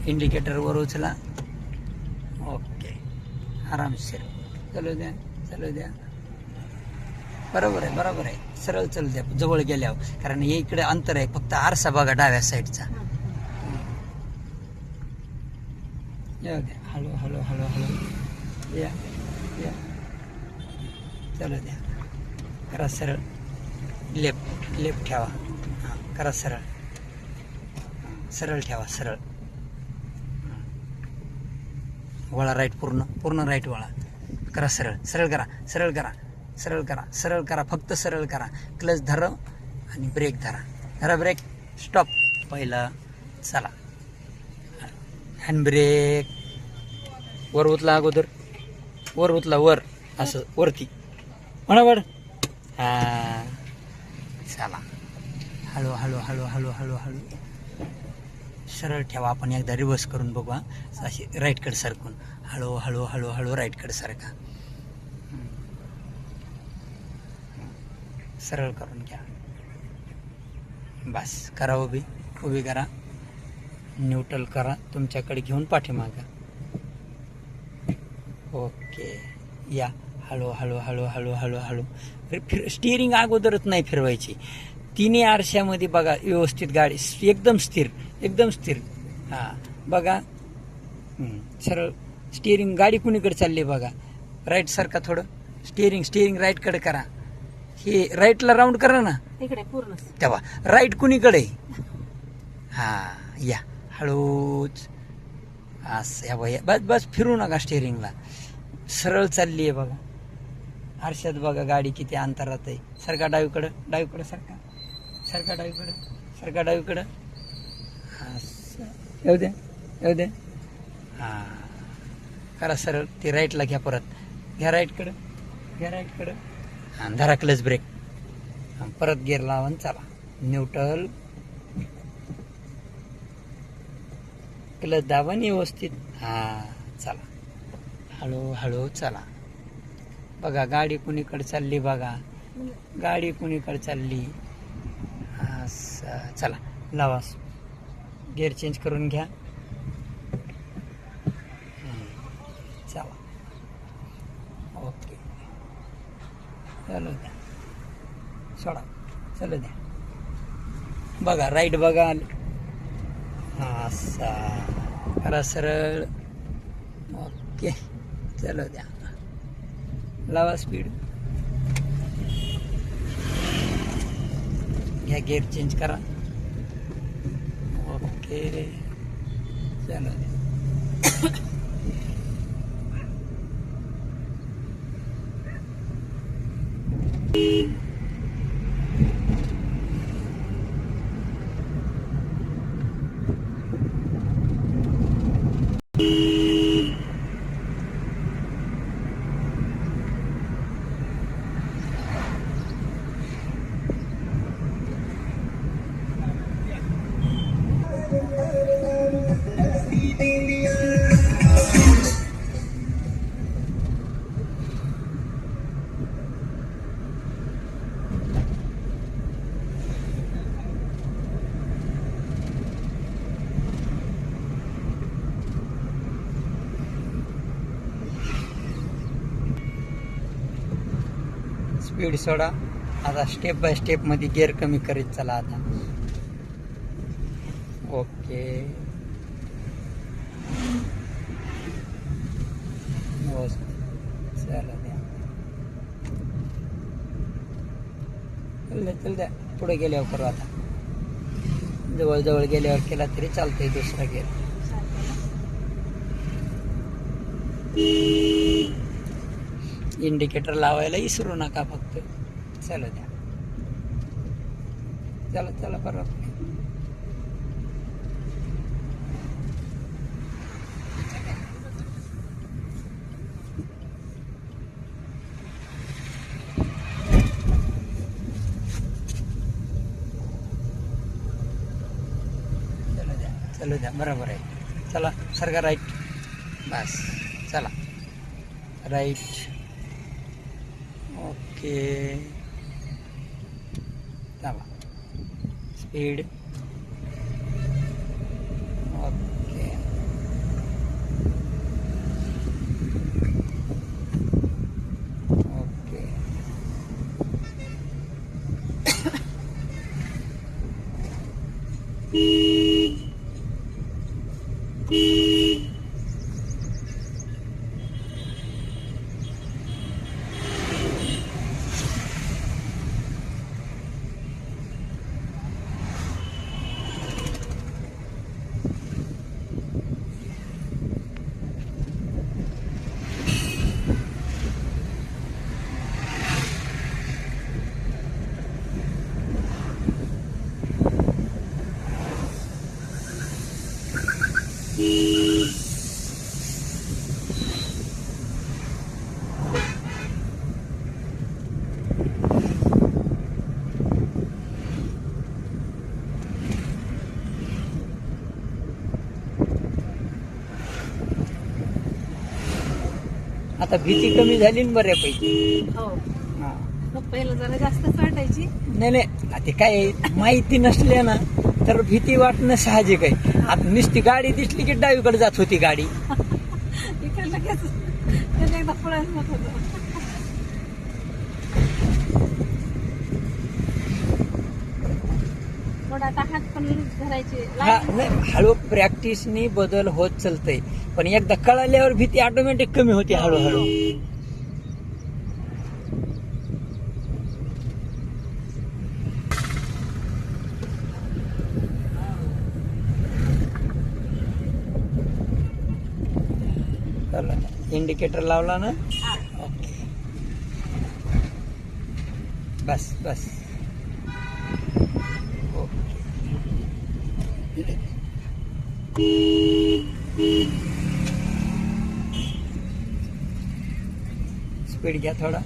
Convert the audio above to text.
Indicator वर उचला. Okay, आरामशीर चालू द्या, चालू द्या. बरोबर आहे, बरोबर आहे. सरळ चालू द्या जवळ गेल्यावर, कारण हे इकडे अंतर आहे. फक्त आरसा बघा डाव्या साईडचा. येऊ द्या, हळू हळू हळू हळू या या. चालू द्या, करा सरळ. लेफ्ट लेफ्ट ठेवा. हां, करा सरळ. सरळ ठेवा, सरळ. वळा राईट, पूर्ण पूर्ण राईट वळा. करा सरळ, सरळ करा, सरळ करा, सरळ करा, सरळ करा. फक्त सरळ करा. क्लच धरा आणि ब्रेक धरा. धरा ब्रेक. स्टॉप. पहिलं चला. Hand brake. वर उचला अगोदर. वर उचला, वर असं वरती म्हणा. हा, चला. हळू हळू हळू हळू हळू हळू सरळ ठेवा. आपण एकदा रिव्हर्स करून बघू. अशी राईटकडे सरकून हळू हळू हळू हळू राईटकडे सरका. सरळ करून घ्या. बस. करा उभी, उभी करा. न्यूट्रल करा. तुमच्याकडे घेऊन पाठीमागा. ओके, या. हळू हळू हळू हळू हळू हळू स्टिअरिंग अगोदरच नाही फिरवायची. तिन्ही आरशामध्ये बघा व्यवस्थित गाडी एकदम स्थिर, एकदम स्थिर. हां, बघा. सरळ स्टिअरिंग. गाडी कुणीकडे चालली बघा. राईट सारखा थोडं. स्टिअरिंग राईटकडे करा. हे राईटला राऊंड करा ना इकडे पूर्ण. तेव्हा राईट कुणीकडे. हां, या हळूच असं. या बाई, बस बस. फिरू नका स्टिअरिंगला. सरळ चालली आहे बघा. आरशात बघा गाडी किती अंतरात आहे. सरका डावीकडं, डावीकडं सरका, सरका डावीकडं, सरका डावीकडं. असं. येऊ द्या, येऊ द्या. हां, करा सरळ. ते राईटला घ्या परत. घ्या राईटकडं, घ्या राईटकडं. हां, धरा क्लच ब्रेक. हां, परत गिअर लावा. चला. न्यूट्रल. क्लच दाबा व्यवस्थित. हां, चला. हळू हळू चला. बघा गाडी कुणीकडे चालली बघा. गाडी कुणीकडे चालली. असं. चला, लावा. गिअर चेंज करून घ्या. चला. ओके, चालू द्या. सोडा, चालू द्या. बघा राईट बघा. असा. करा सरळ. ओके, चालू द्या. लावा स्पीड. घ्या गिअर चेंज करा. ओके, चलो. स्पीड सोडा. आता स्टेप बाय स्टेप मध्ये गिअर कमी करीत चला आता. ओके, चला द्या. चल द्या. पुढे गेल्यावर करू आता. जवळ गेल्यावर केला तरी चालतंय दुसरा गिअर. इंडिकेटर लावायला विसरू नका फक्त. चला द्या. चला चला बरोबर. चलो द्या. बरोबर आहे. चला सरका राईट. बस. चला राईट. ओके, चला. स्पीड. ओके. आता भीती कमी झाली ना बऱ्यापैकी. हो हा. पहिलं जरा जास्त वाटायची. नाही नाही ते काय आहे, माहिती नसले ना तर भीती वाटणं साहजिक आहे. आता नुसती गाडी दिसली की डावीकडे जात होती गाडी. इकडे लगेच त्याच्या एकदा पुढे होत होतं. थोडा आता हात पण धरायचे. हा नाही हळू प्रॅक्टिसनी बदल होत चालतंय, पण एकदा कळाल्यावर भीती ऑटोमॅटिक कमी होती हळूहळू. इंडिकेटर लावला ना. हा. ओके बस बस. स्पीड घ्या थोडा.